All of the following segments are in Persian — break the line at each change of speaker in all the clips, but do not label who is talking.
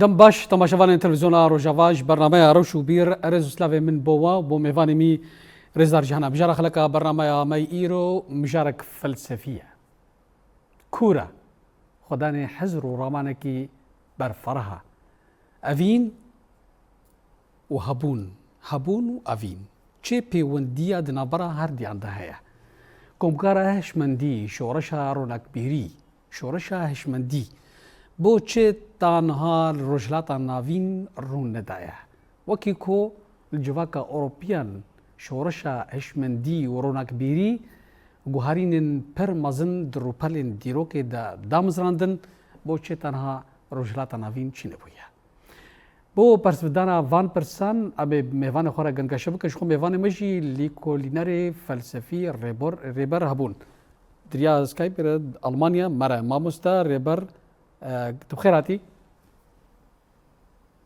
دم باش تماشاوان تلویزیون روجاواج برنامه روش و بیر رز سلاوی من بوا بو میوانی می رزار جهانا بجار خلقا برنامه می ایرو مجارك فلسفیه كورة خداني حزر و رامانكي برفرها أفين وهبون هبون وأفين چه پیوندیه دنابرا هر دی عندها كومكارا هشمندي شورشها رونك بيري شورشها هشمندي بو چه تانها رجلات ناوین رون ندایه وکی کو الجواکا اوروبیان شورشا هشمندی و رونک بیری گوهرین پر مزن دروپلین دیروک دا دامزراندن بو چه تانها رجلات ناوین چی نبویه بو پرس بدانا وان پرسان ابی میوان خورا گنگاشه بکش خو میوان مجی لیکولینر فلسفی ریبر هبون دریا سکایپ المانیا مرا ماموستا ریبر بخيراتي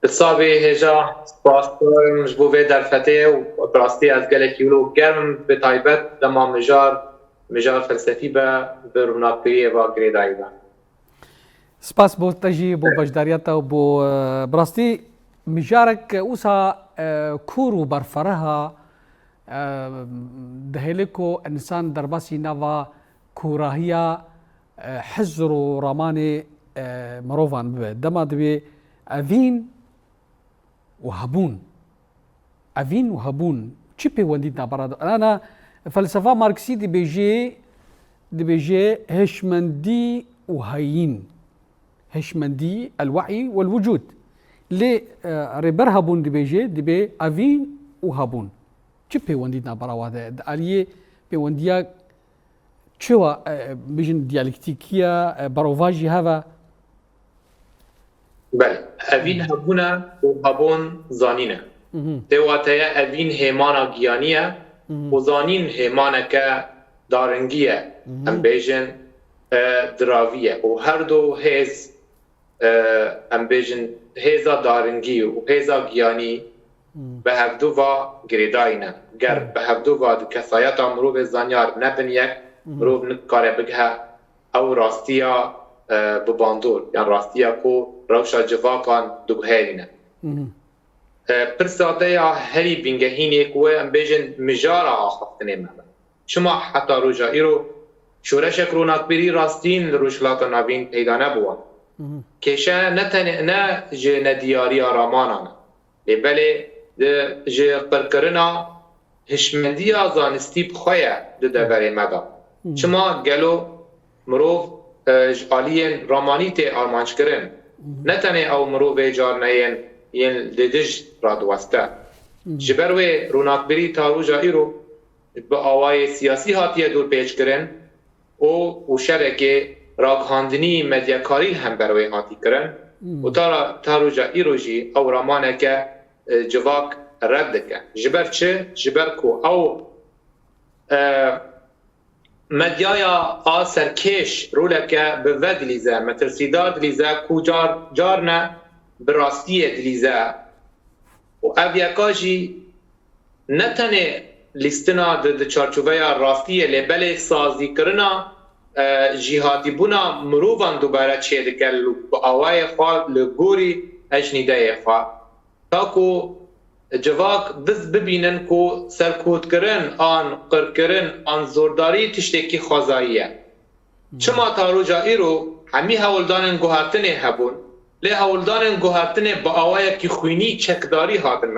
الصابي هجا سباسبور مجبوبة در فتاة وبراستي از قلق يولو قرم بطايبت لما مجار فلسفي بروناقية باقري دايبا
سپاس بو تجي بو بجدارياتا وبو براستي مجارك اوسا كورو برفرها دهيلكو انسان درباسي نوا كوراهيا حزر راماني مروفان ببه دما دبي أفين وهبون چی پیوندیدنا برادر أنا فلسفة ماركسي دي بيجي هشمندي وهايين هشمندي الوعي والوجود لي ريبر هبون دي بي أفين وهبون چی پیوندیدنا برادر آليه پیونديا چوا بيجن ديالكتيكيا بروفاجي هذا
بله اوین هبونه و هبون زانینه دواتیا اوین هیمانا گیانیه و زانین هیمانا که دارنگیه هم بیجن دراویه و هر دو هیز هم بیجن هیزا دارنگی و هیزا گیانی به هفدو و گریداینه گر به هفدو و کسایت مروب زانیار نبن یک مروب نکاره بگه او راستیا بباندور یعنی راستیا کو روشا جواکان دوبهرینه پرساده یا هری بینگهینی کوه ام بیجن مجارا آخفتنه مهمه شما حتی روژا ایرو شورشک روناک بیری راستین روشلات ناوین پیدا نبوان کشه نه جه ندیاری آرامانانه بله جه قرکرنا هشمندی آزانستی بخواه ده دبره مدا شما گلو مروف آلین رامانی تی آرمانش کرن نتنه او مرو بیجار نین ین لدج را دوسته جبروی روناک بری تاروجا ایرو با آوای سیاسی هاتیه دور پیچ کرن و شرکه راگهاندنی مدیاکاری هم بروی هاتی کرن و تاروجا ایرو جی او رامانه که جواک رد که جبر چه؟ جبر کو او مدیایا آسرکش رولکه به ود دلیزه مترسیدار دلیزه کو جار نه براستی دلیزه و اویکاجی نتنه لیستنا ده چارچوبه راستی لبل سازی کرنا جهادی بونا مروفان دوباره چه دکل با آوای خواه لگوری اجنیده خواه تاکو جواک بز ببینن کو سرکوت کرن آن قر کرن آن زورداری تشتکی خوازاییه چما تاروجا ایرو همی هولدان گوهرتنه هبون لی هولدان گوهرتنه با آوایا کی خوینی چکداری هاتن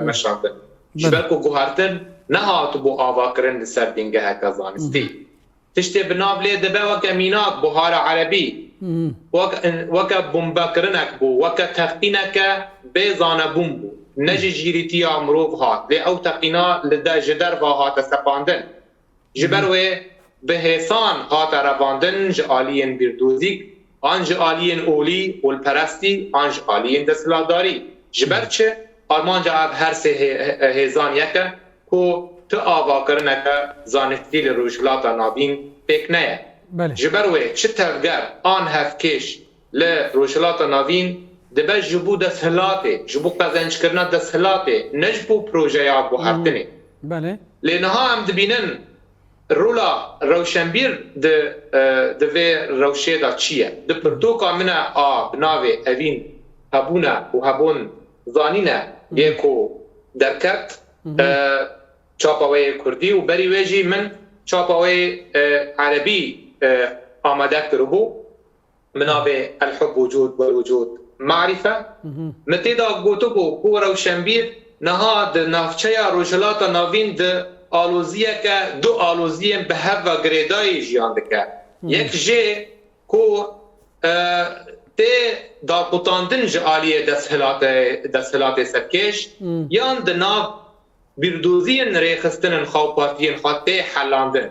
مشاندن جبرکو گوهرتن نه هاتو بو آوا کرن سر دینگه هکازانستی تشتی بناب لی دبه وک امیناک بوهار عربی وک بومبا کرنک بو وک تفقینک بیزان بوم بو نجی جیریتی امروف هات لی او تقینا لده جدر و هات سپاندن جبروی به حسان هات رواندن جعالین بیردوزیک آن جعالین اولی والپرستی آن جعالین دستلاداری جبر چه؟ آرمان جعب هر سه هزان یکه که تو آوا کرنه که زانستی لروشلات نابین پیک نیه جبروی چه تفگر آن هفکش لروشلات نابین دبه جبو دست هلاته جبو قزنج کرنا دست هلاته نجبو پروژه یا بو هفتنه
بله
لینها هم دبینن رولا روشنبیر ده روشه دا چیه ده پرتوکا منه بناوه اوین هبونه و هبون زانینه یکو درکت چاپاوی کردی و بری ویجی من چاپاوی عربی آماده کربو منابع الحب وجود والوجود معرفة متیدا گوتو بو روشنبیر نهاد نافچه روشلاتا ناوین ده آلوزیه که دو آلوزیه به هوا گریدای جیان دکه یک جه کو ته دا قطاندن جعالیه دستهلات سرکش یان ده ناو بیردوزین ریخستن خواه پارتین خواه ته حلاندن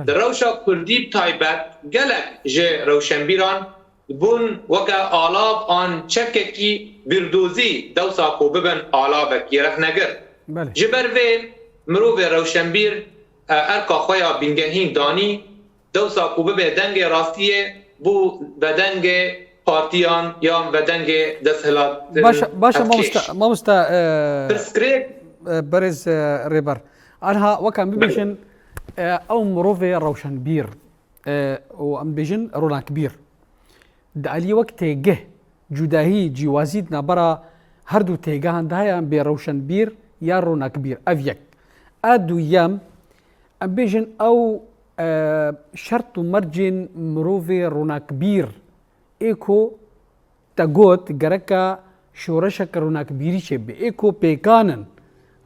در روشا کردی تایبت گلک جه روشنبیران بون وکا آلاب آن چککی بیردوزی دوسا کو ببن آلابکی رخ نگر جبر وی مروف روشنبیر ارکا خویا بینگهین دانی دوسا کو ببه دنگ راستیه بو بدنگ پارتیان یا بدنگ دستهلات
باشا ما مستا برز ريبر أنها وكان بيجن أو مروفي روشنبير وأم بيجن رونا كبير دعلي وقت جه جداهي جوازيد نبرا هردو تيجا عندها أم بروشنبير يا رونا كبير أفيك أدو يام أم بيجن أو شرط مرجن مروفي رونا كبير إيكو تقوت جركا شورشك رونا كبيري شبه إيكو بيكانن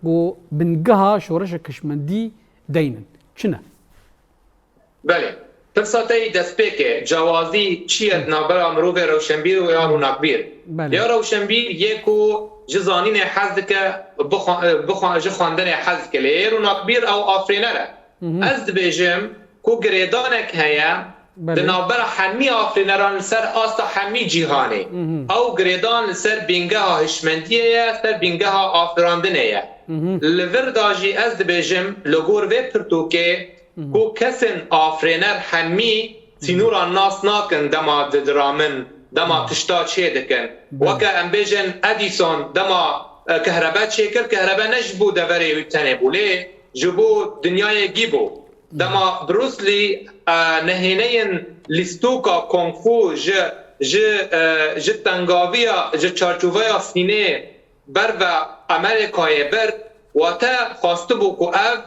و بنقها شورشك كشمندي دينن شنا
بله فرصتي دسبيك جوازي تشيت نابرا مروف روشنبير و يا روناكبير يا روشنبير يكو جزانين حزك بخوان جخواندن حزك لي روناكبير او آفرينره از بيجم كو گريدانك هيا دنابرا حمي آفرينران سر آستا حمي جيهاني او گريدان سر بينگها هشمندية سر بينگها آفراندنية لور داجي از بيجم لغور و پرتوكي كو كسن آفرينر حمي سينورا ناس ناكن دما درامن دما تشتا چه دكن وكا ام بيجن اديسون دما كهرباء شكر كهرباء نجبو دوري تنبو ليه جبو دنياي جيبو دما بروسلي نهينين لستوكا كونغفو ج تنگاويا ج چارچوبيا سينه بروا امريكاي بر واتا خواستبو كو اف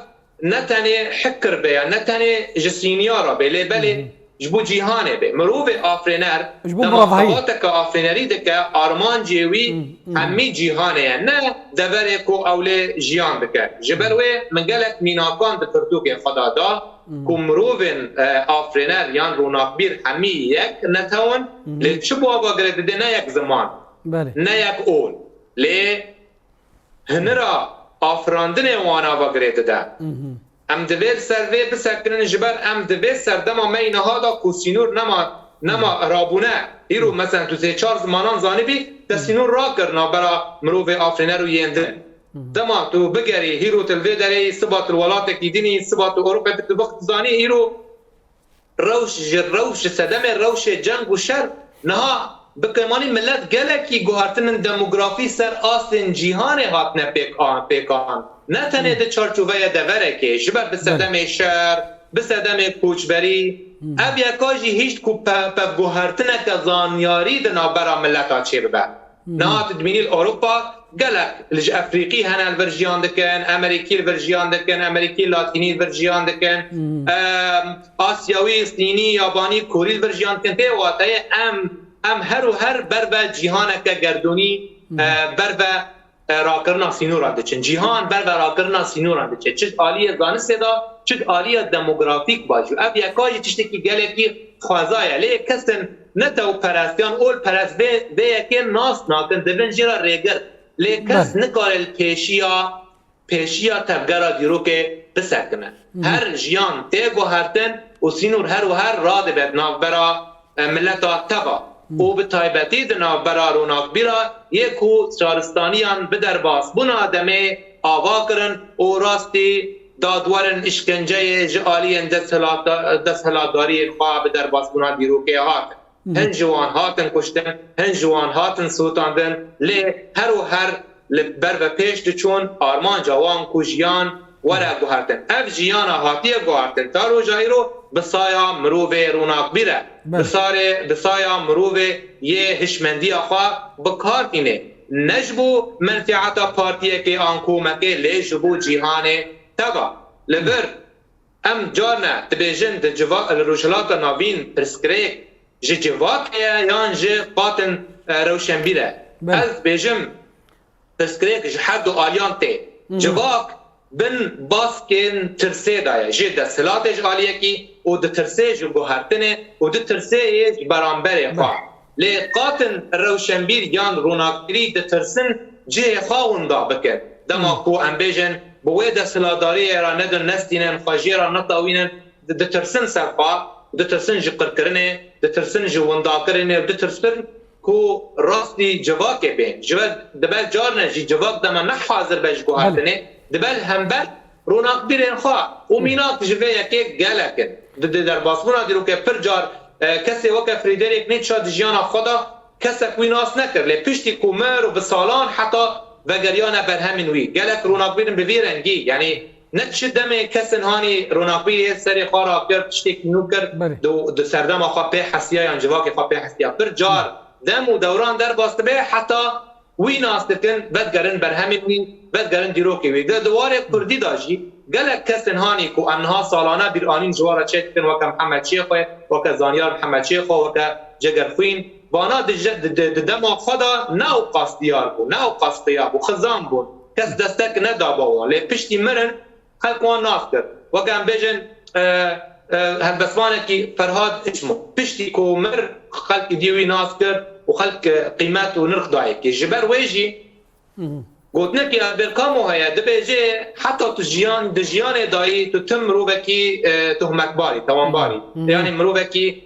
نتنه حكر بيا نتنه جسينيارا بلي بلي جبو جيهانه بي مروف آفرينر دما خواتك آفرينري دك آرمان جيوي همي جيهانه نه دبره كو اولي جيان بك جبروي من قالك ميناكان بترتوك خدا دا كو مروف آفرينر يان روناكبير همي يك نتون لتشبو آقا قرد دي نه يك زمان نه يك اول لي هنرا آفراندن وانا بگرید ده ام دوید سر وی بسکنن جبر ام دوید سر دما مینه ها دا کوسینور نما رابونه ایرو مثلا تو سه چار زمانان زانی بی دستینور را کرنا برا مروف آفرینه رو یندن دما تو بگری هیرو تلوی داری سبات الولات اکیدینی سبات اروپا بید وقت زانی ایرو روش صدم روش جنگ و شر نها بکمانی ملت گلکی گوهرتن دموگرافی سر آسن جیهان هاتنه پیکان نه تنه ده چارچوبه دوره که جبر بسدم شر بسدم کوچبری اب یکاجی هیچ کو پف گوهرتنه که زانیاری ده نابرا ملت ها چه ببه نه تدمینی اروپا گلک لج افریقی هنه الورجیان دکن امریکی الورجیان دکن امریکی لاتینی الورجیان دکن آسیاوی صینی یابانی کوری الورجیان دکن پیواته ام هر و هر بربا جیهانه که گردونی بربا راکرنا سینوران دچن جیهان بربا راکرنا سینوران دچن چه عالیه دانسته دا چه عالیه دموگرافیک باجو اب یکایی تشتکی گلکی خوازایه لی کسن نتو پرستیان اول پرست به یکی ناس ناکن دبن جیرا ریگر لی کس نکارل پیشیا تفگرا دیرو که بسکنه هر جیان تیگو هرتن و سینور هر و هر راده بدناف برا ملتا تبا او به تایبتی دنا برا روناکبیرا یکو شارستانیان بدرباس بنا دمه آوا کرن او راستی دادوارن اشکنجه جعالین دستهلاتداری خواه بدرباس بنا دیروکه هاتن هن جوان هاتن کشتن هن جوان هاتن سوتاندن لی هر و هر بر و پیش چون آرمان جوان کجیان ورا گوهرتن اف جیانا هاتیه گوهرتن تا رو جایی رو بسایا مروف روناق بیره بسایا مروف یه هشمندی آخوا بکار اینه نجبو منفعتا پارتیه که آنکومکه لیجبو جیهانه تبا لبر ام جارنا تبیجن تجواق الروشلات نابین پرسکریک جی جواق یان جی قاتن روشن بیره از بیجم پرسکریک جی حد و آلیان تی جواق بن باسکن ترسه دایا جی ده سلاتش آلیه کی و ده ترسه جو گوهرتنه و ده ترسه برانبره خواه لی قاتن روشنبیر یان روناکتری ده ترسن جی خواهون دا بکر دما کو ام بیجن بوی ده سلاداری را ندن نستینن خواجی را نطاوینن ده ترسن سرپا ده ترسن جی قرکرنه ده ترسن جی ونداکرنه ده ترسن کو راستی جواکه بین جوال دبل جارنه جی جواک دما نحاضر بج گوهرتنه دبل همبر روناق بیرین خواه و میناک جوه یکی گلکن در باسمونا دیرو که پر جار کسی وکه فریدریک نیتشا دیجیانا خدا کسی کوی ناس نکر لی پشتی کومر و بسالان حتی وگریانا برهمین وی گلک روناق بیرین بویرنگی یعنی نتش دمه کسن هانی روناق بیرین سری خواه کرد پشتی کنو کرد دو سردم خواه پی حسیه یا جواک خواه پی حسیه پر جار دم و دوران در باسته به حتی وی ناستکن بدگرن برهمین وی بدگرن دیروکی وی دواره کردی داشی گلک کسن هانی کو انها سالانه بیر آنین جواره چیتکن وکه محمد شیخوه وکه زانیار محمد شیخوه وکه جگرخوین وانا دم خدا نو قصدیار بون نو قصدیار بون خزان بون کس دستک ندابا لی پشتی مرن خلقوان ناس کرد وکه هم بیجن هلبسوانه که فرهاد اسمه پشتی کو مر خلق دیوی ناس کرد و خلق قیمت و نرخ دایی که جبر ویجی گوتنه که برکامو هیا دبیجه حتی تو جیان دایی تو تم مروبکی تهمت باری توان باری یعنی مروبکی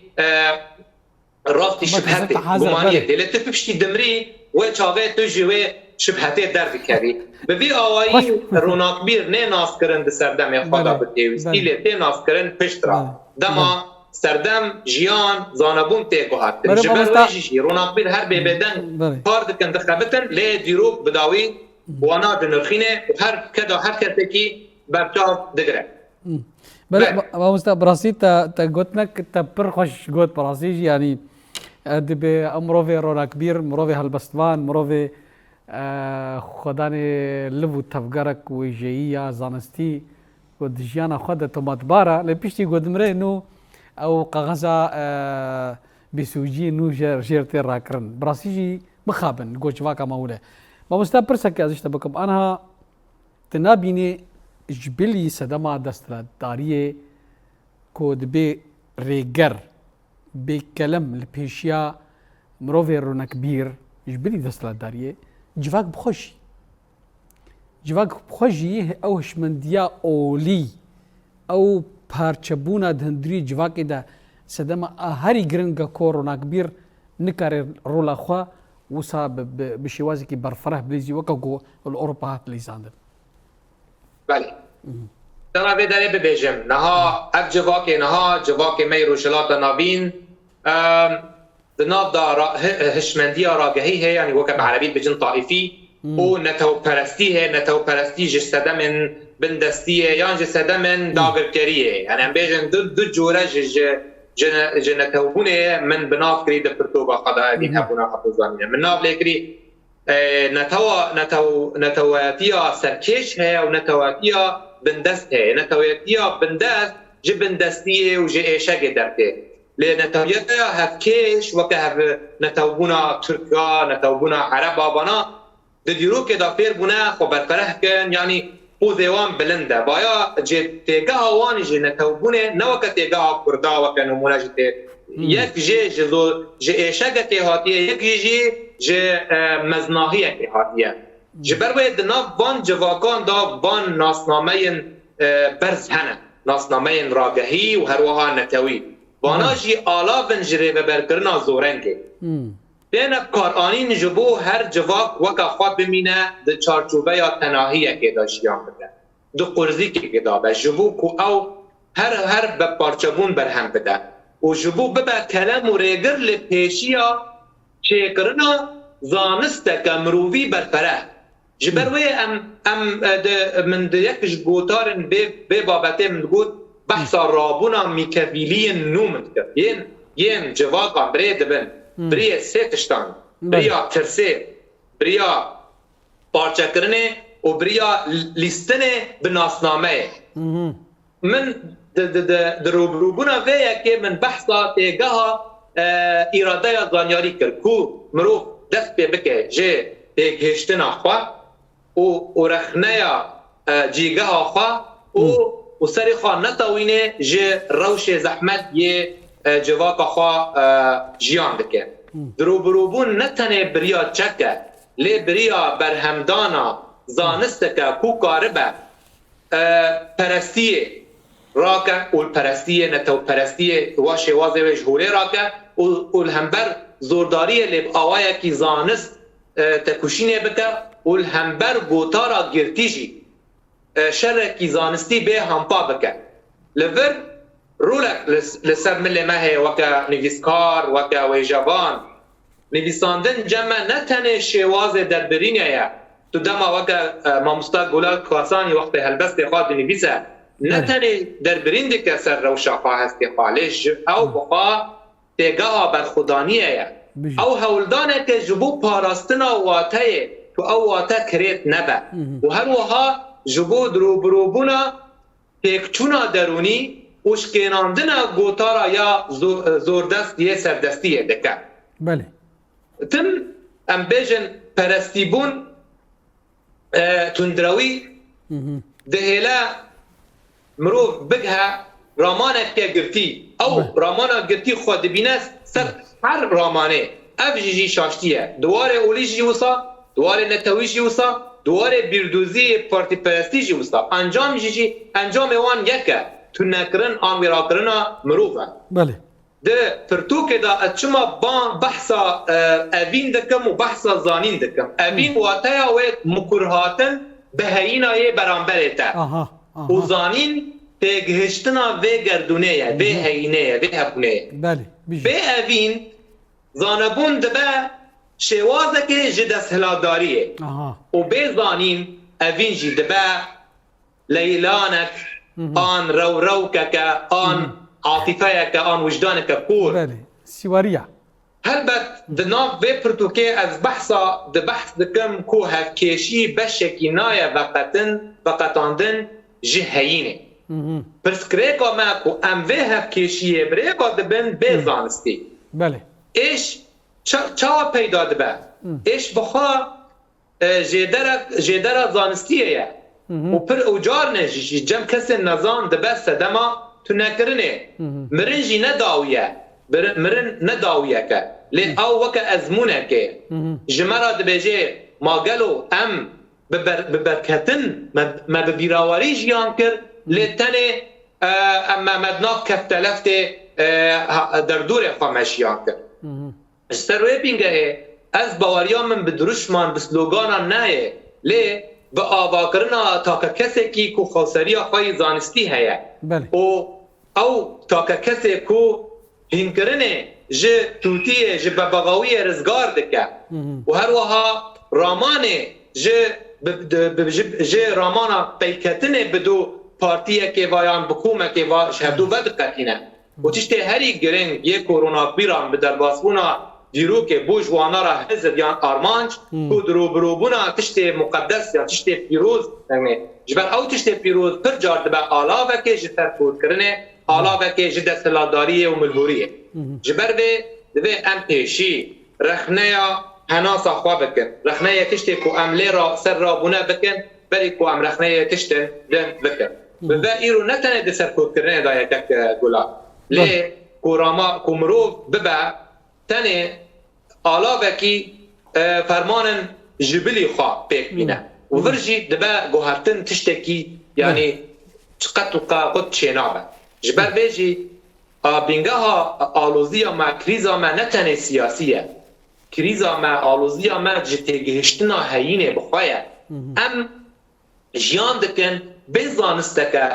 رافتی شبهتی گمانیه دیلی تپشتی دمری و چاوه تو جوه شبهتی درد کردی به بی آوایی روناق بیر نه ناس کرن ده سردم خدا بتیوستی لی تی ناس کرن پشت را دما سردم جیان زانبون تیگو هاتن جبر ویجی روناق بیر هر بیبدن کار دکن دخبتن لی دیروک بداوی وانا دنرخینه و هر کده کی برچاو دگره
بله با براسي تا گوتنك تا برخوش گوت براسي يعني دبي امروفي رونا كبير مروفي هالبستوان مروفي خداني لبو تفقرك وجيية زانستي ودجيانا خد توماتبارا لبيشتي قدمري نو او قغزا بسوجي نو جيرتي راكرن براسيجي مخابن قوش فاكا موله ما برسك ازشتا بكم انا تنابيني جبلي سدما دستلا داريه كود بي ريجر بكلام البيشيا مروفي رونا كبير جبلي دستلا داريه جواك بخوشي او هشمنديا اولي او پارچبونا دهندري جواك دا سدما هاري گرنگا كورونا كبير نكار رولا خوا وصا بشوازي كي برفره بليزي وكاكو الاوروبا بليزاندن
بله ترى بدأ ببيجم نها اف جواكي مي روشلات نابين دناب دا هشمندية راقهي هي يعني وكب عربي بجن طائفي و نتو پرستی جسده من بندستیه یا جسده من داغرکریه يعني هم بيجن دو جوره جنتوبونه من بناف كري دبرتوبا قضاء دين هبونا حفظانينا من ناف ليكري نتواتيا سركيش هي ونتواتيا بندست هي نتواتيا بندست جي بندستيه وجي ايشاقي درته لنتواتيا هفكيش وكهف نتوبونا تركيا نتوبونا عربا بنا دديرو كدا فير بنا خبرفره كان يعني وذيوان بلنده بايا جي تيغا واني جي نتوبونه نوكا تيغا كردا وكانو مناجته يك جي ايشاقي كي هاتيه يك جي مزناهیه که هاتیه جبروی دناب وان جواکان دا وان ناسنامه برز هنه ناسنامه راگهی و هروها نتوی وانا جی آلافن جره و برکرنا زورنگه بین کارانی نجبو هر جواک وکا خواب بمینه ده چارچوبه یا تناهیه که دا شیان بده دو قرزی که دا به جبو که او هر به پارچبون برهم بده و جبو ببه کلم و ریگر لپیشیا چه کرنا زانسته که مرووی برفره جبروی ام من دیکش گوتارن به بابته من گوت بحثا رابونا ميكابيلي نومن ين جواقا بري دبن بري سيتشتان بريا ترسي بريا بارچكرنه و بريا لستنه بناسنامه من دروبروبونا ويا كي من بحثا تيجاها إرادة زانياري كركو مروف دست بك جي تيجهشتنا خوا ورخنايا جيجاها خوا وسري خوا نتاوينه جي روش زحمت يه جواكا خوا جيان دكه دروبروبون نتنه بريا چكه لي بريا برهمدانا زانستكه كو كاربه پرستیه راکه و پرستیه نتو پرستیه واشه وازه و جهوله راکه و الهمبر زورداریه لب آوائه کی زانست تکوشینه بکه و الهمبر گوتارا گرتیجی شر کی زانستی به همپا بکه لور رولک لسر ملی مهه وکه نویسکار وکه ویجابان نویساندن جمع نتنه شوازه در برینه تو دما وقت ماموستا گلال کواسانی وقت هلبست خواهد نویسه نتنی در برینده که سر روشا خواه هستی خالش او بخواه تیگاه برخودانیه او هولدانه که جبو پاراستنا واته تو او واته کرید نبه و هر وها جبو دروبروبونا تیکچونا درونی وشکیناندنا گوتارا یا زوردست یه سردستیه دکه
بله
تم ام بیجن پرستیبون تندروي دهلا مروف بقها رامانك قرتي او رامانك قرتي خود بيناس سر هر رامانه افجي شاشتيه دواره اوليجي وصا دواره نتويجي وصا دواره بيردوزي بارتي پرستيجي وصا انجام جيجي انجام وان يكا تنكرن ان وراكرنا مروفا
بله
ده فرتوك دا اتشما بان بحثا اوين دكم و بحثا زانين دكم اوين واتايا ويت مكرهاتن بهينا يه برانبرتا و زانين تيگهشتنا و گردونه و هينه و هبونه
بله
به اوين زانبون دبا شوازك جدس هلاداريه و به زانين اوين جي دبا ليلانك آن روكك آن عاطفيك آن وجدانك كور
بله سواريا
هلبت دناف في برتوكي از بحثا د بحث دكم كو هفكيشي بشكي نايا وقتاندن جهينه برسكريكا ماكو ام في هفكيشي بريكا دبن بزانستي
بله
ايش چاوا پیدا دبه ايش بخوا جدرا زانستيه و پر اوجار نجي جم كسن نظام دبس دما تو نکرنه مرنجی نداویه مرن نداویه که لی او وکه ازمونه که جمرا دبیجه ماگلو ام ببرکتن ما ببیراواری جیان کر لی تنه اما مدناک کفتلفت در دور خامشیان کر استروی بینگه از باوریا من بدرشمان بسلوگانا نه لی به آواکرنا تا که کسی که کو خوصری خواهی زانستی هیا
بله
او تا که کسی کو هنگرنه جه توتیه جه ببغاویه رزگار دکه و هر وها رامانه جه رامانا پیکتنه بدو پارتیه که وایان بکومه که شهدو بدقتینه و تشته هری گرنگ یه کورونا بیران به درباسبونا دیرو که بوجوانا را حزب یان آرمانج کو دروبروبونا تشته مقدس یا تشته پیروز جبر او تشته پیروز پر جارد به آلا و که جتر فود کرنه آلا و که جده سلاداریه و ملهوریه جبر به ام پیشی رخنه یا هناسا خواه بکن رخنه یا تشته کو املی را سر را بونه بکن بری کو ام رخنه یا تشته دن بکن به ایرو نتنه ده سر فود کرنه دا یکک گلا لی کو مروف ببه تنه آلا وکی فرمانن جبلی خواه پیک بینه و ورجی دبا گوهرتن تشتکی یعنی چقد و قد چینابه جبر بیجی بینگه ها آلوزی ما کریزا ما نتنه سیاسیه کریزا ما آلوزی ما جتگهشتنا هینه بخواه ام جیان دکن بزانستکه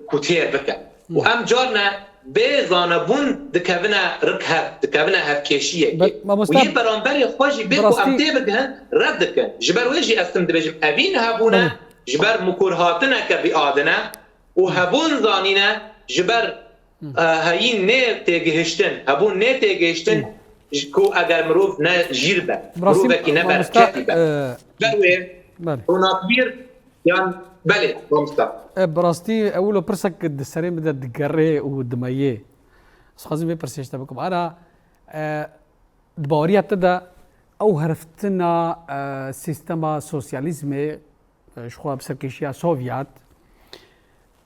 کتیر بکن و ام جارنه بزانبون دکوونه رکهب دکوونه هفکشیه و یه برانبری خوشی بگو ام تی بگهن رد دکن جبر ویجی استم دبیجم اوین هبونه جبر مکرهاتنه که بی آدنه و هبون زانینه جبر هایی نه تگهشتن هبون نه تگهشتن کو اگر مروف نه جیر به مروف کی نه برکتی به بله هناکبیر یان بله مامستا
براستی اولو پرسک دسریم ده دگره و دمایه سخازم بی پرسیشتا بکم انا دباوریت ده او هرفتنا سیستما سوسیالیزم شخواب سرکشیا سوویات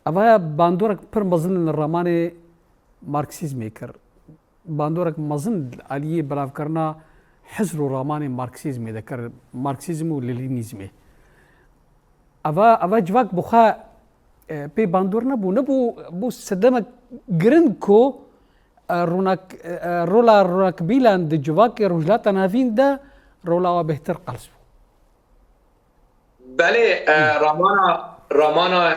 اوه باندورک پر مزن الرمان مارکسیزمی کر باندورک مزن علیه بلاف کرنا حزر و رامان مارکسیزمی ده کر مارکسیزم و لینیزمی اوه جواک بخوا پی باندور نبو سدمک گرند کو رولا بیلان ده جواک رجلاتا نافین ده رولا بهتر قلص
بله رامانا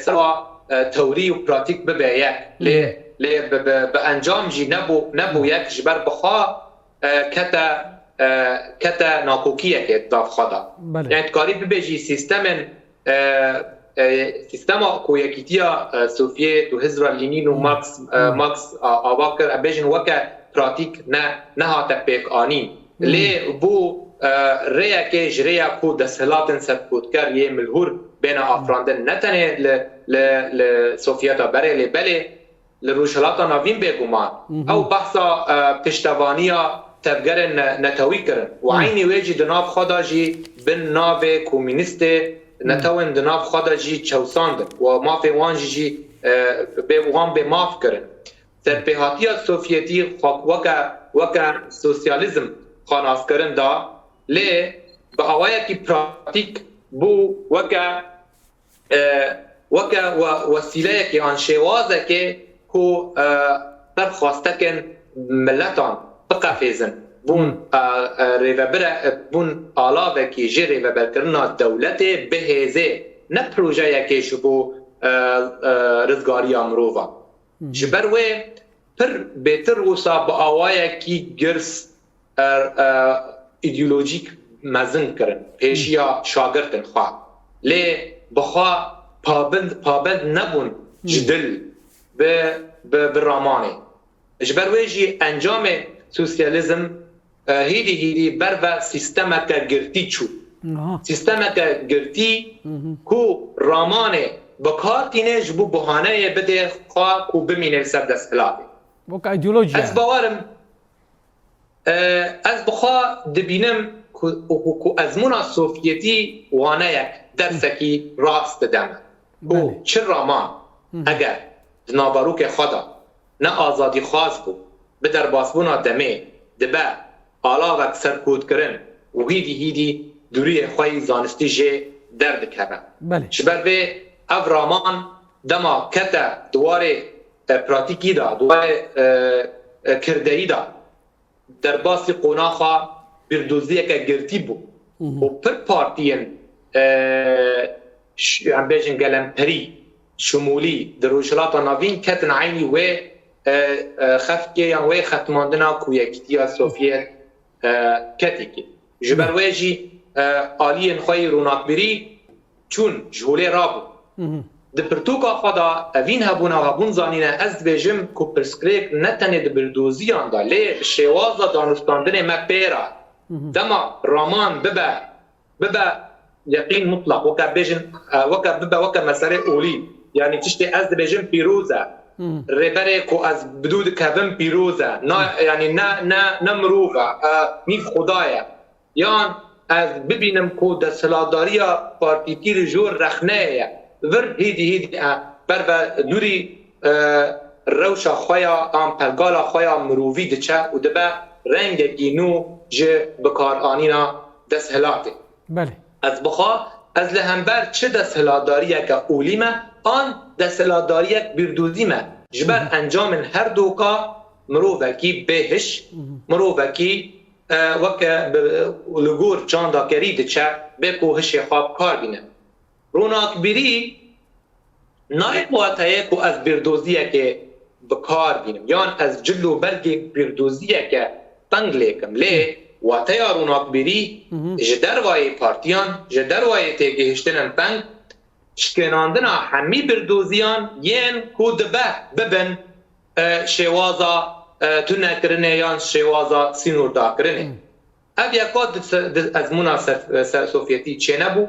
سوا توری و پراتیک ببیک لی به انجام جی نبو یک جبر بخوا کتا ناکوکیه که اتداف خدا یعنی تکاری ببیجی سیستم کویکیتیا سوفیت و هزرا لینین و مارکس آواکر ابیجن وکا پراتیک نه هاتا پیک آنین لی بو ریا که جریا کو دستهلاتن سرکود کر یه ملهور بین افراندن نتنه لسوفیتا بره بله لروشلاتا نوین بگومان او بحثا پشتوانیا تفگر نتوی کرن و عینی ویجی دناب خدا جی بن ناو کومینیست نتوین دناب خدا جی چوساندن و مافی وانجی جی وان به ماف کرن سرپیهاتی سوفیتی وکا سوسیالیزم خاناس کرن دا لی با آوایا کی پراتیک بو وکا وسیله که آن شوازه که کو پر خواسته کن ملتان بقفیزن بون ریوبره بون آلاوه که جی ریوبر کرنا دولت بهیزه نه پروژه یکی شبو رزگاری امروفا جبروه پر بهتر وسا با آوایا کی گرس ایدئولوژیک مزن کرن پیشیا شاگردن خواه لی بخوا پابند نبون جدل به رامانه جبرویجی انجام سوسیالیزم هیدی بر و سیستم که گرتی چو سیستم که گرتی کو رامانه بکارتینه جبو بحانه بده خواه کو بمینه سر دست هلاده
وکا ایدئولوژیا
از باورم از بخوا دبینم کو ازمونا سوفیتی وانه یک درسکی راست دم کو چه رامان اگر نابروک خدا نه آزادی خواست بود به در باسبونا دمه دبه آلاوک سرکود کرن و هیدی دوری خواهی زانستی جه درد کرن شبر به او رامان دما کتا دوار پراتیکی دا دوار کردهی دا در باسی قناخا بردوزیه که گرتی بود و پر پارتین بیشن گلمپری شمولی در روشلاتا نوین کتن عینی و خفتی یا و ختماندنا کویکیتیا سوفیت کتیکی جبرویجی آلین خواهی روناکبری چون جهوله رابو د پرتوکا خدا اوین هبون زانینه از بیجم کو پرسکریک نتنه د بردوزیان دا لی شوازا دانستاندن ما پیرا دما رامان ببا یقین مطلق وکا مسئله اولی یعنی تشتی از بیجم پیروزه ربره کو از بدود کبم پیروزه یعنی نه مروفه نیف خدایه یان از ببینم کو دستهلاتداری پارتیکی رجور رخنه ور هیدی بر و دوری روشا خویا آن پلگالا خویا مرووی دچه و دبه رنگ گینو جه بکار آنینا دستهلاته
بله
از بخوا از لهمبر چه دستهلاتداریه که اولیمه آن دستهلاتداریه بردوزیمه جبر انجام هر دوکا مرووکی بهش مرووکی وکه لگور چاندا کری دچه بکو هشی خواب کار بینه روناکبری نایب واتایه که از بردوزیه که بکار بینم یان از جلو برگ بردوزیه که تنگ لیکم لی واتیا روناکبری جدر وای پارتیان جدر وای تگهشتن بنگ شکناندنا همی بردوزیان ین کود ببن شوازا تو نکرنه یان شوازا سینور داکرنه اف یکات از مناسب سوفیتی چه نبو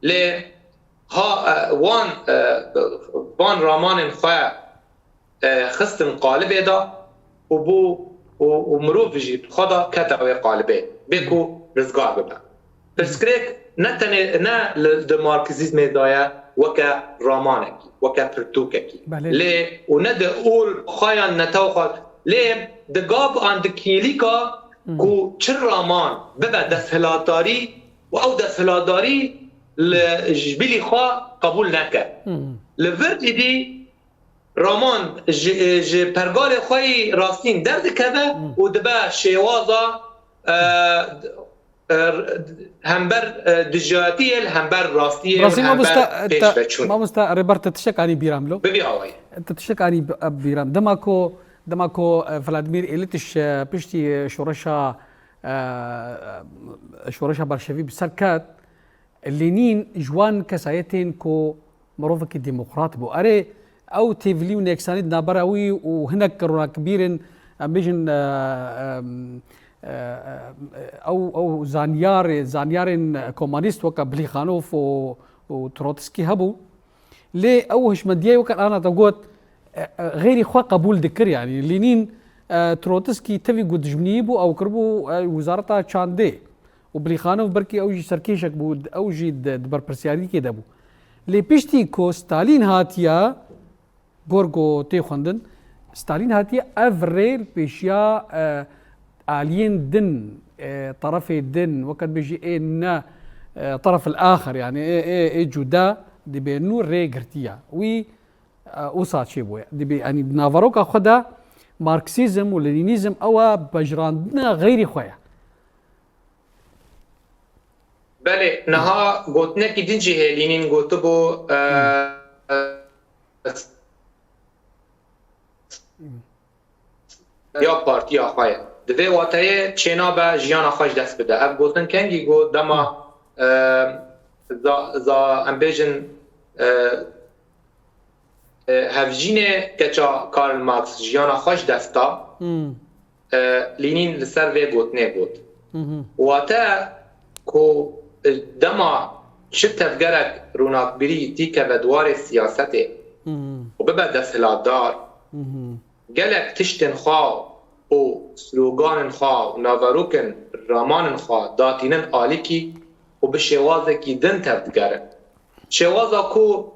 لی ها وان رامان خواه خستن قالب دا و بو و مروف جی خدا کتاوی قالبه بکو رزگار ببن پرسکریک نه لدمارکزیزم دایا وکا رامانکی وکا پرتوککی لی و نه ده اول خواهان نتاو خواد لی ده گاب آن ده کیلیکا کو چر رامان ببا دستهلاتداری و او دستهلاتداری لجبیلی خواه قبول نکرد لورد دی رامان پرگال خواهی راستین درد کده و دبا شیوازا همبر دجاتي همبر راستيه
همبر پیش بچون ما مستا ريبرت تشك اني بيراملو
ببي هواي
انت تشك اني بيرام دماكو فلاديمير إليتش بيشتي شورشا برشفي بسركات لينين جوان كسايتين كو مروفك الديمقراط بو اري او تيفليو نيكسانيد نابراوي وهناك كورونا كبيرين امبيجن او زانيارين كومانيست وكا بليخانوف وتروتسكي هبو لي او هشمدياي وكان انا تقول غير اخوا قبول ذكر يعني لينين تروتسكي تفي قد جمنيبو او كربو وزارتها تشاندي وبليخانوف بركي اوجي سركيشك بود اوجي دبر برسياري كده بو لي بيشتي كو ستالين هاتيا غورغو تي خوندن ستالين هاتيا افريل بيشيا آليين دن طرفي دن وقت بيجي إن طرف الآخر يعني إيه جدا دي بينو ريغرتيا وي وصات شي بويا دي بي يعني نافاروكا خدا ماركسيزم ولينيزم أو بجراندنا غير خويا
بله نها قوتنا كي دنجي لينين قوتبو يا بارتي يا خويا دوی واتای چینا به جیان خوش دست بده اف گوتن کنگی گو دما زا امبیجن هفجینه کچا کارل مارکس جیان خوش دستا لینین لسر وی گوتنه بود واتا کو دما چه تفگرک روناکبری تیکه و دوار سیاسته و ببه دستهلاتدار گلک تشتن خواه او سلوگان خواه و ناوروکن رامان خواه داتینن آلیکی و به شوازه کی دن تفدگره شوازه کو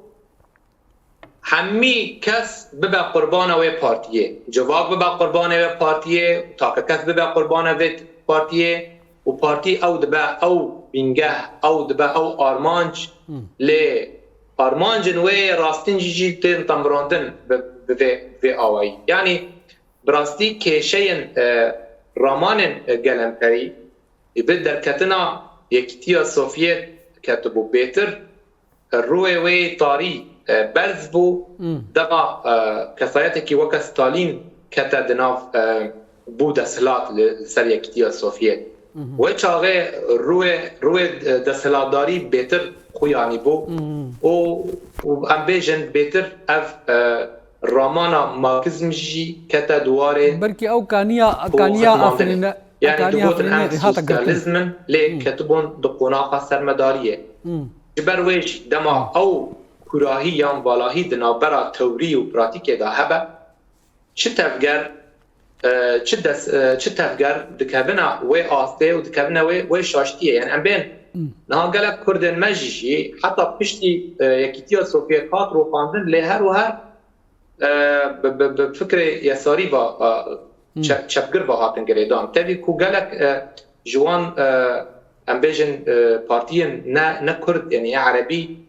همی کس ببه قربان وی پارتیه جواب ببه قربان وی پارتیه تا که کس ببه قربان وی پارتیه و پارتی او دبه او بینگه او دبه او آرمانج لی آرمانجن وی راستین جی تین تمراندن به آوایی یعنی براستی کشین رامان گلمپری بدر کتنا یکتیا سوفیت کتبو بیتر روی وی تاری برز بو دقا کسایتی که وکا ستالین کتا دناف بو دستهلات سر یکتیا سوفیت و چاقه روی دستهلاتداری بیتر خویانی بو و امبیجن بیتر اف رامانا مارکسیزم جی کتا دواره
برکی او کانیا آفرینه
یعنی دوبوتن هم سوسیالیزم لی کتبون دو قناقا سرمداریه جبر ویش دما او کراهی یا والاهی دنابرا توری و پراتیک دا هبه چه تفگر دکبنا وی آسته و دکبنا وی شاشتیه یعنی ام بین نها گلک کردن مجیشی حتی پشتی یکیتیا سوفیت هات رو خواندن لی هر و هر بفكر يساري با چپگر با هاتن گریدان تبی کو گلک جوان امبیجن پارتین نه کرد یعنی عربی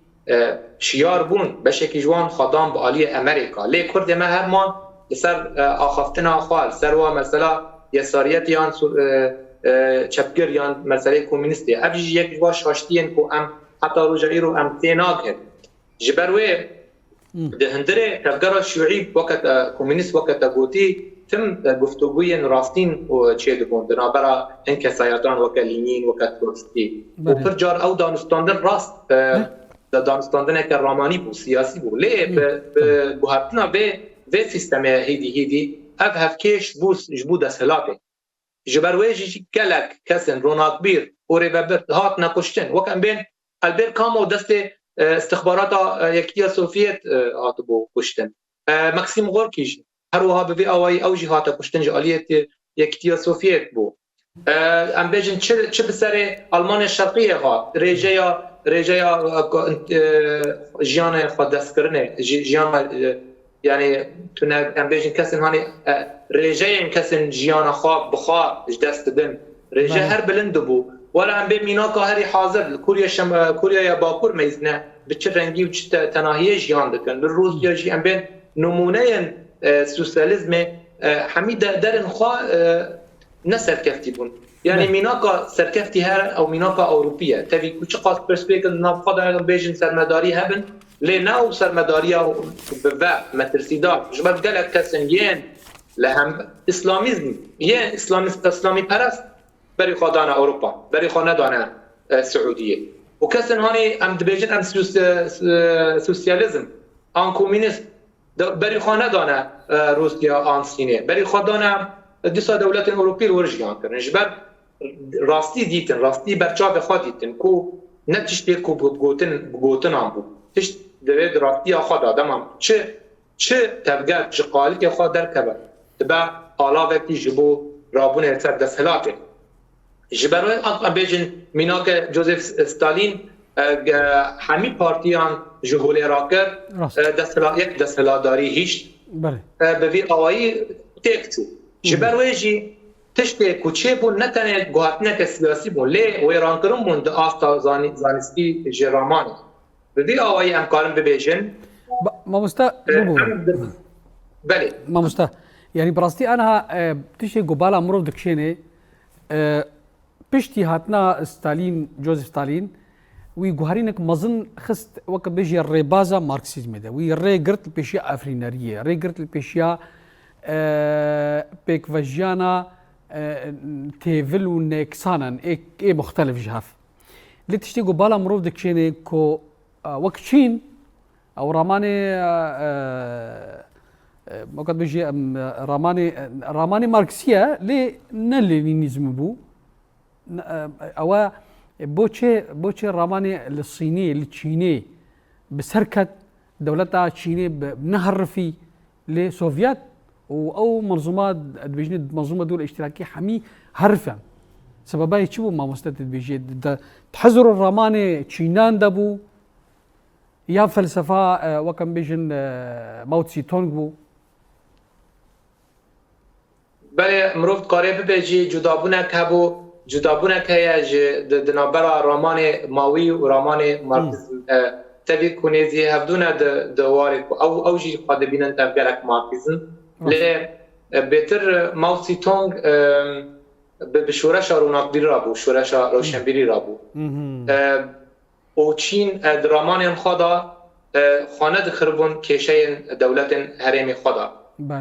شیار بون بشکی جوان خدام با آلی امریکا لی کرد ما هرمان لسر آخفتنا خوال سر و مثلا یساریت یان چپگر یان مسئله کمونیستی افجی یک باش هاشتین کو ام حتی روجایی رو ام تیناک هد جبروی ده هندره تفكر الشيوعي وقت كومونيست وقت قوتي تم گفتگوی راستین و چه دبون دنابرا این کسایتان وکا لینین وکا تروتسکی و پر جار او دانستاندن راست دانستاندن که رامانی بو سیاسی بو لی به گوهرتنا به سیستم هیدی اف هفکیش بوس جبو دستهلاته جبرویجی گلک کسن روناق بیر و ریببر هات نکشتن وکن بین البر کامو دست استخبارات یکتیا سوفیت هات بو کشتن مکسیم غورکیش هر وها به آوای اوجی هات کشتن جالیت یکتیا سوفیت بو ام بیجن چه بسر آلمان شرقیه ها رجایا جیان خود دست کرنه جیان یعنی تونه ام بیجن کسن هانی رجای کسن جیان خواب بخوا دست دن رجا هر بلند بو ولا ام بی میناکا هری حاضر کوریا یا باکور میزنه به چه رنگی و چه تناهیه جیان دکن روسیا جی ام بین نمونه سوسیالیسم حمید درن خواه نسرکفتی بون یعنی میناکا سرکفتی هر او میناکا اوروپیه تبی کوچه قاس پرسپیکل نافقا دارن بیجن سرمداری هبن لناو سرمداری و مترسیدار جبت گلک کسن ین لهم اسلامیزم ین اسلامی پرست بری خدان اروپا بری خانه دانه سعودیه و کسن هانی ام دبیجن ام سوسیالیزم آن کمونیست بری خانه دانه روسیا آن سینه بری خدانه دیسا دولت اروپی رو ورژیان کردن جبر راستی دیتن راستی برچاو خود دیتن کو نتیجه کو بگوتن هم بود تشت دوید راستی خود آدم هم چه تبگرد چه قالی که خود در کبر تبا آلا وقتی جبو رابون سر دستهلاته جبروی بیجن میناک جوزف استالین همی پارتیان جهول راکر یک دستهلاداری هیچ به وی آوایی تکچو جبرویجی تشت کوچه بون نتنه گوهاتنه که سیاسی بون لی و ایران کرن بون ده آستا زانستی جرامانی به وی آوایی امکارم ببیجن
مامستا
بله
مامستا يعني براستي انا تشي قباله مرو دكشيني بشتي هاتنا ستالين جوزيف ستالين وي جوهرينك مظن خست وك بيجي الريبازا ماركسيزم ده وي ري قرت البيشيا افريناريه ري قرت البيشيا بيك فجانا تيفل ونكسانا اي مختلف جهاف اللي تشتي قباله مرو دكشيني كو وكشين او راماني وقت بيجي راماني ماركسيا لي نلينيزم بو او بوچه راماني الصيني التشيني بسركت دولتها التشيني بنهرفي لسوفيات او منظومات بيجي منظومه دول اشتراكيه حمي هرفا سببها تشبو ما مستد بيجي تحزر الراماني تشينان دبو يا فلسفه وكم بيجن ماوتسي تونغ بو
بله مروف قاره ببیجی جدابونک هبو جدابونک هیا دنابرا رامان ماوی و رامان مارکسیزم تبی کنیزی هفدونه دواری او جی خود بینن تبگرک مارکسیزم لی بهتر ماوسی تونگ به شورش روناقبیری را بو شورش روشنبیری را بو و چین درامان خدا خانه دخربون کشه دولت حریم خدا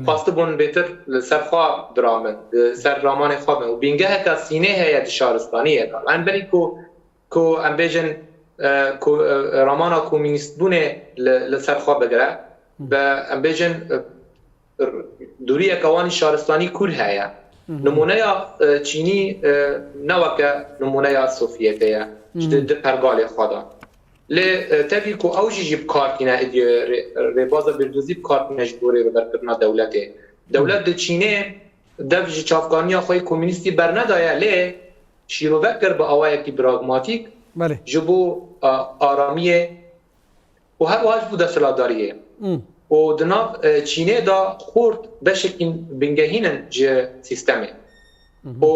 خواست بون بهتر سرخوا درامن سر رامان خوابن و بینگه که سینه هیت شهرستانیه دار ان بری کو ام بیجن کو رامانا کمونیست بونه لسرخوا بگره و ام بیجن دوری اکوانی شهرستانی کل هیا نمونه چینی نوکه نمونه سوفیتیه ده پرگال خدا لی تبی کو اوجی جیب کارتینه ادیو ریبازا بردوزی کارتینه جبوری برکرنا دولته دولت ده چینه دفج چافگانی خوی کمونیستی برندایه لی شیرو بکر با آوائه کی براغماتیک جبو آرامیه و هر واج بوده سلاداریه و دناف چینه دا خورد بشکین بنگهینن جه سیستمه و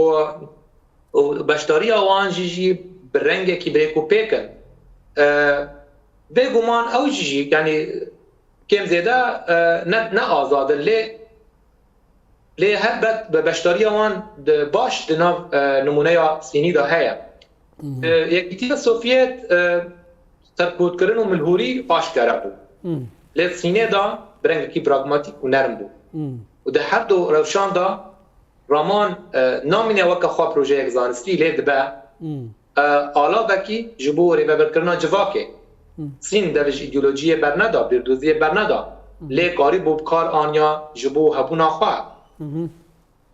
بشتاری آوان جی برنگه کی بریکو پیکن بگمان او جی یعنی کم زیده نه آزاده لی هر بد به بشتاری آوان باش دناف نمونه سینی دا هیا یکیتی سوفیت سرکود کرن و ملهوری پاش کرده بود لی سینه دا برنگ کی پراغماتیک و نرم بود و ده هر دو روشان دا رامان نامینه وکا خواه پروژه یک زانستی لید با آلا بکی جبو ریبر کرنا جواکه سین درش ایدئولوژی برندا بیردوزی برندا لی کاری بوب کار آنیا جبو هبونا خواه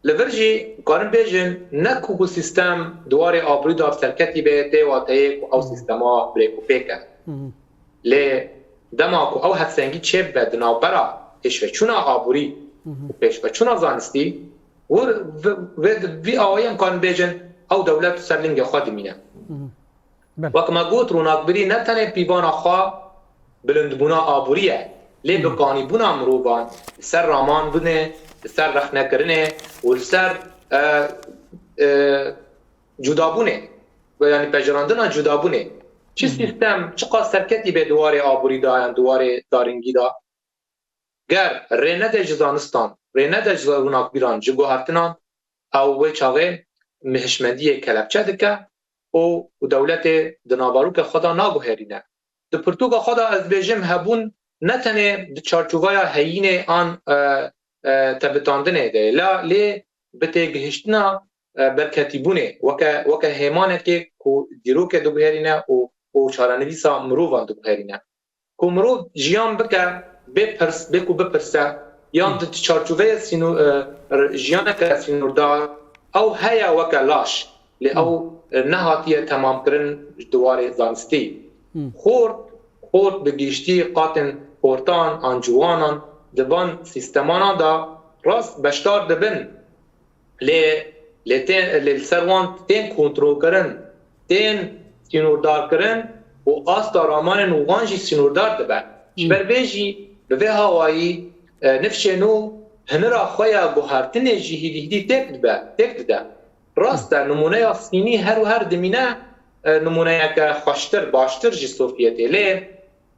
لورجی کارن بیجن نکو سیستم دواره آبروی دار سرکتی بیته و تایک او سیستما بریکو پیکه لی دماغ او هفسنگی چه بدنا برا پیش و چونا آبوری پیش و چونا زانستی و وی آوایم کارن بیجن او دولت سرلنگ خود مینه وقت ما گوت روناک بری نتنه پیوان خواه بلندبونا آبوریه لی بکانی بونا مروبان سر رامان بونه سر رخ نکرنه و سر جدابونه یعنی پجراندن جدابونه چه سیستم چه قاس سرکتی به دواره آبوری دا دواره دارنگی دا گر رینده جزانستان رینده جزاروناک بیران جگو هفتنان او چاقه مهشمندی کلبچه دکه و دولت دنابارو که خدا ناگوهرینه د پرتوگا خدا از بیجم هبون نتنه د چارچوبای هین آن تبتاندنه ده لا لی بته گهشتنا برکتیبونه وکه هیمانه که دیرو که دو بهرینه و چارانویسا مرووان دو بهرینه که مرو جیان بکه بپرسه یا د چارچوبای جیانه که سینوردار او هیا وکه لاش لی او نهاتیه تمام کرن دواره زانستی خورد بگیشتی قاتن خورتان آنجوانان دبان سیستمانا دا راست بشتار دبن لی سروان تین کنترول کرن تین سینوردار کرن و آستا رامان نوغانجی سینوردار دبن شبر بیجی به هوایی نفشنو هنرا خویا گوهرتن جهیدی تک ده راست نمونه سینی هر دمینه نمونه که خوشتر باشتر جی سوفیتی لی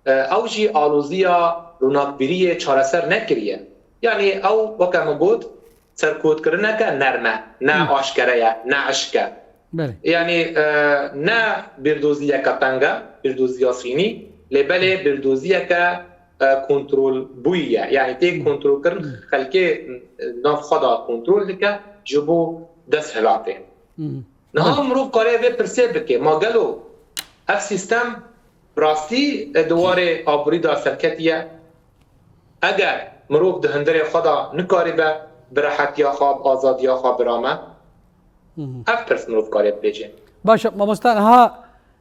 او جی آلوزیا روناکبیری چارسر نکریه یعنی او وکم بود سرکود کرنه که نرمه نه آشکره نه عشقه یعنی نه بردوزیه که تنگه بردوزیا سینی لی بله بردوزیه که کنترول بویه یعنی تی کنترول کرن خلکه ناف خدا کنترول دکه جبو دست هلاته نه مروف کاره به پرسه بکه ما گلو اف سیستم راستی دواره آبوری دا سرکتیه اگر مروف دهندر خدا نکاری به براحت یا خواب آزاد یا خواب برامه اف پرس مروف کاره بیجه
باشه ما مستان ها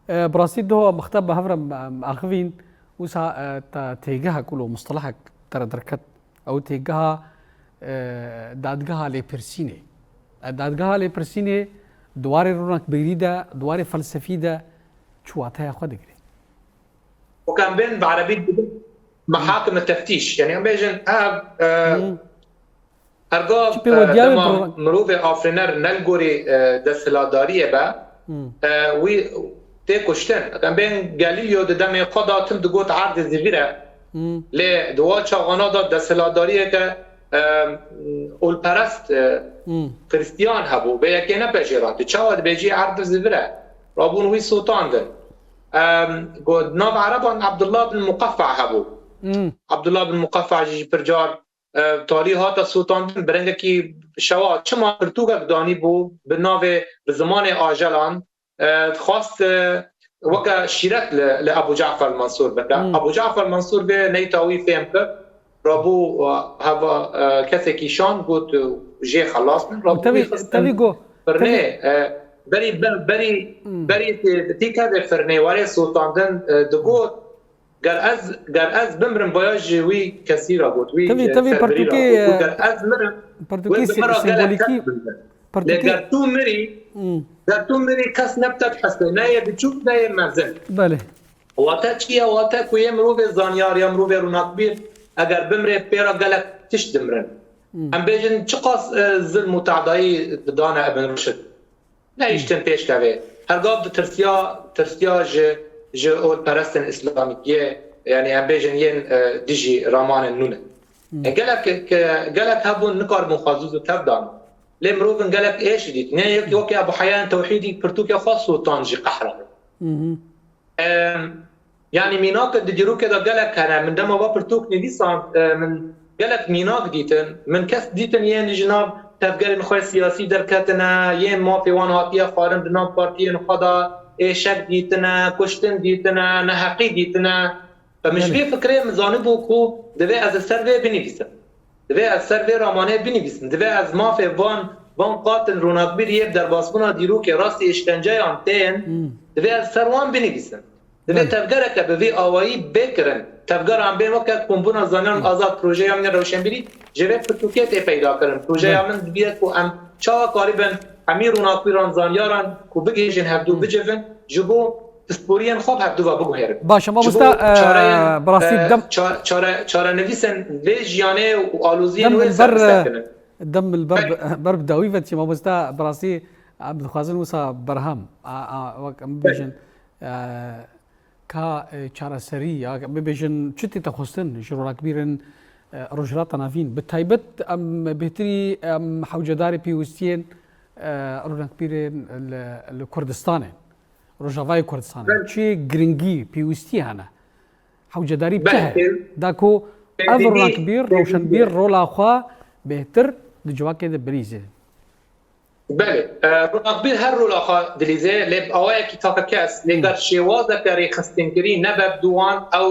براستی دو مختب هفرم اخوین وسا تيجها كله مصطلحك ترى دركت او تيجها دادگاه لپرسینه دادگاه لپرسینه دوار رونق بریده دوار فلسفی ده چواتها خود دگری
وكان بين بعربي محاكم التفتيش يعني بيجن ارقاب مروفي آفرينر نلقوري دستلادارية با وي تيكوشتن كان بين غاليو دمي قدا تم دقوت عرض زيفيرا لي دوات شاغانا دا دستلادارية که اول پرست کریستیان هبو به یکی نپجیران تو چاود بیجی عرض زیوره رابون وی سلطان دن گود نام عربان عبدالله بن مقفع هبو عبدالله بن مقفع جی پرجار تاریخات سلطان دن برنگه کی شوا چما پرتوگا دانی بو به ناو به زمان آجلان خواست وکا شیرت لابو جعفر المنصور بکا ابو جعفر المنصور به نیتاوی فهم کرد رابو هوا کسی کیشان بود جه خلاص من رابو
تبي
فرنه بری تیکه به فرنه واره سلطان دن دگوت گر از بمرم باید وی کسی را بود وی
تبي پرتوکی
گر از مرم
پرتوکی سیمبولیکی
گر تو مری کس نبتد حسنه نه بچوب نه مزن
بله
واتا چیه واتا کوی مرو به زانیار یا مرو به روناکبیر اگر بمره پیرا گلک تش دمرن هم بیجن چقاس ظلم و تعدایی دانه ابن رشد نه ایشتن پیش که هرگاه ترسیا جه اول پرستن اسلامیه یعنی هم بیجن ین دیجی رامان نونه گلک هبون نکار مخازوز و تف دانه لی مروفن گلک ایش دید نه یکی وکی ابو حیان توحیدی پرتوکی خاص سلطان جی قحرانه يعني ميناك دجروك دا قالك انا من دم با برتوك نيسان من قالك ميناك ديتن من كس ديتن ين جناب تفكر نخوي سياسي دركتنا ين ما في وان هاتيا خارن بنا بارتي نخدا شك ديتنا كشتن ديتنا نحقي ديتنا فمش في فكره مزانبو كو دبي از السرفي بنفسه دبي از السرفي رامانه بنفسه دبي از ما في وان قاتل روناقبیر یه در باسپونا دیرو که راست اشکنجه آمتین دبی از سروان بنویسن دبی تفگره که به وی آوایی بکرن تفگره هم بین وقت کمبونا زنان آزاد پروژه همین روشنبیری جوه پرتوکیت پیدا کرن پروژه همین بیاد که هم چا قریبن همین روناقبیران زانیاران که بگیجن هفدو بجون جبو سپورین خوب هفدو و بگو هرب
باشه ما بستا براستی دم
چاره نویسن وی جیانه و آلوزین و سرستکنن
دم البرب داوي فتي ما بستا براسي عبد الخازن وسا برهم بيجن كا چارە سەری ببێژن چتی تەخستن ژڕۆ کبیرن ڕۆژهڵاتە ناوین بەتایبەت ئەم بهتری ئەم حوجەداری پێویستیên ڕۆژناکبیرên لە کوردستانê ڕۆژاوای کوردستان چی گرنگی پێویستی هەنە حوجەداری بتە داکۆ ئەv ڕۆژناکبیر ڕۆشنبیر ڕۆڵاخوا بهتر دجواکê de bilîze
بله روناقبیر هر رول آخا دلیزه لب آوای کی تاکا کس لگر شواز کاری خستنگری نبب دوان او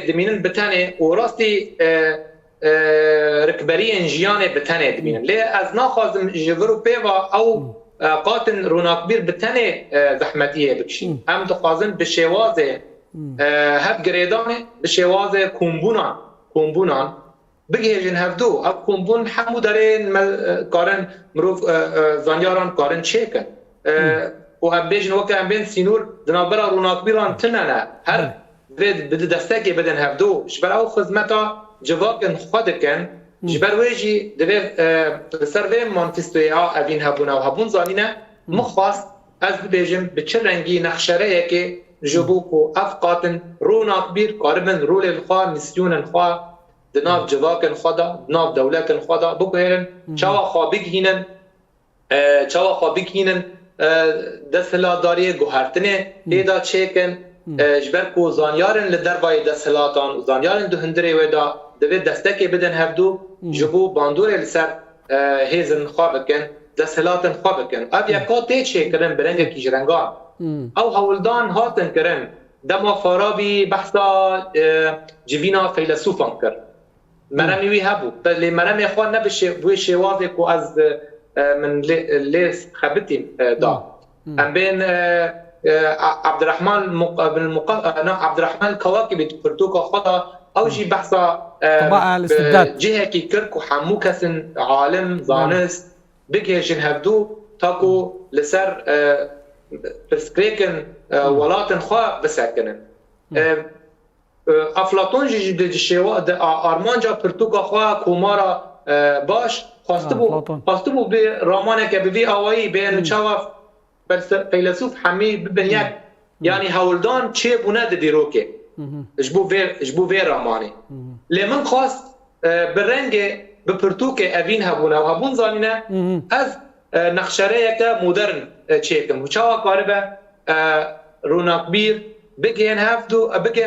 دمینن بتنه و راستی رکبری انجیان بتنه دمینن لی از ناخوازم جورو پیوا او قاتن روناقبیر بتنه زحمتیه بکشین هم دخوازن به شواز هف گریدانه به شواز کمبونان بگیجن هفدو او کمبون همو دارین کارن مروف زانیاران کارن چیکن و هم بیجن وقت هم بین سینور دنابرا روناقبیران تننه هر بده دستکی بدن هفدو جبر او خدمتا جواکن خودکن جبر ویجی دوی سروی مانفستوی ها اوین هبونه و هبون زانینه مخواست از بیجن به چه رنگی نخشره که جبوکو افقاتن روناقبیر کاربن رول الخواه میسیون الخواه دناب جواکن خدا دناب دولتن خدا بگوهرن چاوا خوابیگ هینن دستهلاتداری گوهرتنه ایدا چیکن جبر کو زانیارن لدربای دستهلاتان و زانیارن دهندره ویدا دوید دستکی بدن هفدو جبو باندور لسر هیزن خوابکن دستهلاتن خوابکن اب یکا تی چیکرن برنگ کیجرنگان او هولدان هاتن کرن دما فارابی بحثا جبینا فیلسوفان کرد مرمی وی هبو بله مرمی خواه نبشه بوی شوازی که از من لیس خبتیم دا ام بین عبدالرحمن الكواكبي پرتوکا خدا او جی بحثا جهه کی کرد که همو کسن عالم زانست بگیجن هفدو تاکو لسر پرسکریکن ولاتن خواه بسکنن افلاطون جی شوا د آرمانجا پرتوکا خوا کومارا باش خواسته بو به رامانه که به آوایی به چاوا فیلسوف همی ببنیک یعنی هولدان چه بونه د دیروکه جبو وی رامانه لمن خواست برنگ به پرتوکه اوین هبونه و هبون زانینه از نقشره که مدرن چیکم چاوا قاربه روناقبیر بگین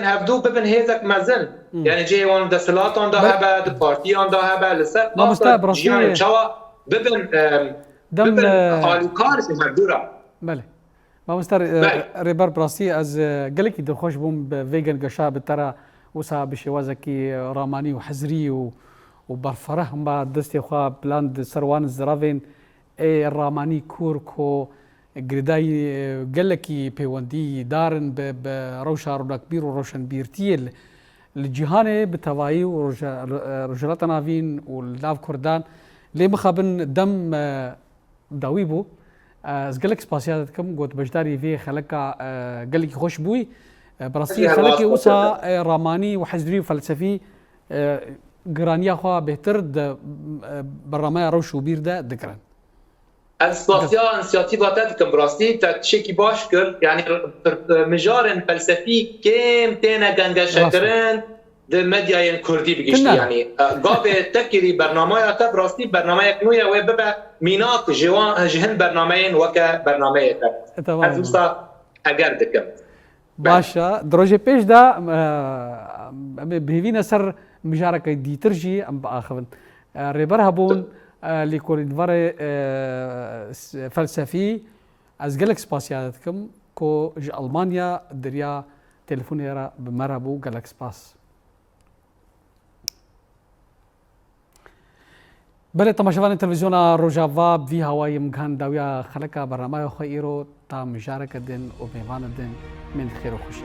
هفدو ببن هیزک مزن یعنی جیوان دستلاتان دا هبه د پارتیان دا هبه لسر
آفتا
جیان چاوا ببن آلیکارش هفدو را
بله ما مستر ریبر براسی از گلکی دلخوش بوم به ویگن گشا بترا وسا بشوازکی رامانی و حزری و برفره هم با دستی خواه بلاند سروان زراوین ای رامانی کورکو گردای گلکی پیوندی دارن به روشا روناقبیر و روشنبیرتی الجهان بتوایی و رجالات ناوین و لاف کردان لی مخابن دم داوی بو از گلک سپاسیات کم گوت بجداری وی خلقا گلکی خوش بوی براسی خلقی اوسا رامانی و حزری و فلسفی گرانیا خواه بهتر برنامه روش و بیر ده دکرن
اسپاسیا انسیاتیوات کم براستی تا چکی باش کرد یعنی مجارن فلسفی کم تینا گنگا شکرن در مدیای کردی بگیشتی یعنی گاوه تکیری برنامه تا براستی برنامه کنویه و ببه میناک جهن برنامه وکا برنامه تا از اوستا اگر دکم
باشا دروجه پیش دا بهوین سر مشارکه دیتر جی ام باخون ریبر هبون لیکوریدوار فلسفی از گلک سپاسیات کم کو ج المانیا دریا تلفونی را بمربو گلک سپاس بله تماشاوان تلویزیون روجاوا بی هوای مکان داویا خلقا برنامه خیرو تا مشارکه دن و میوان دن من خیر و خوشی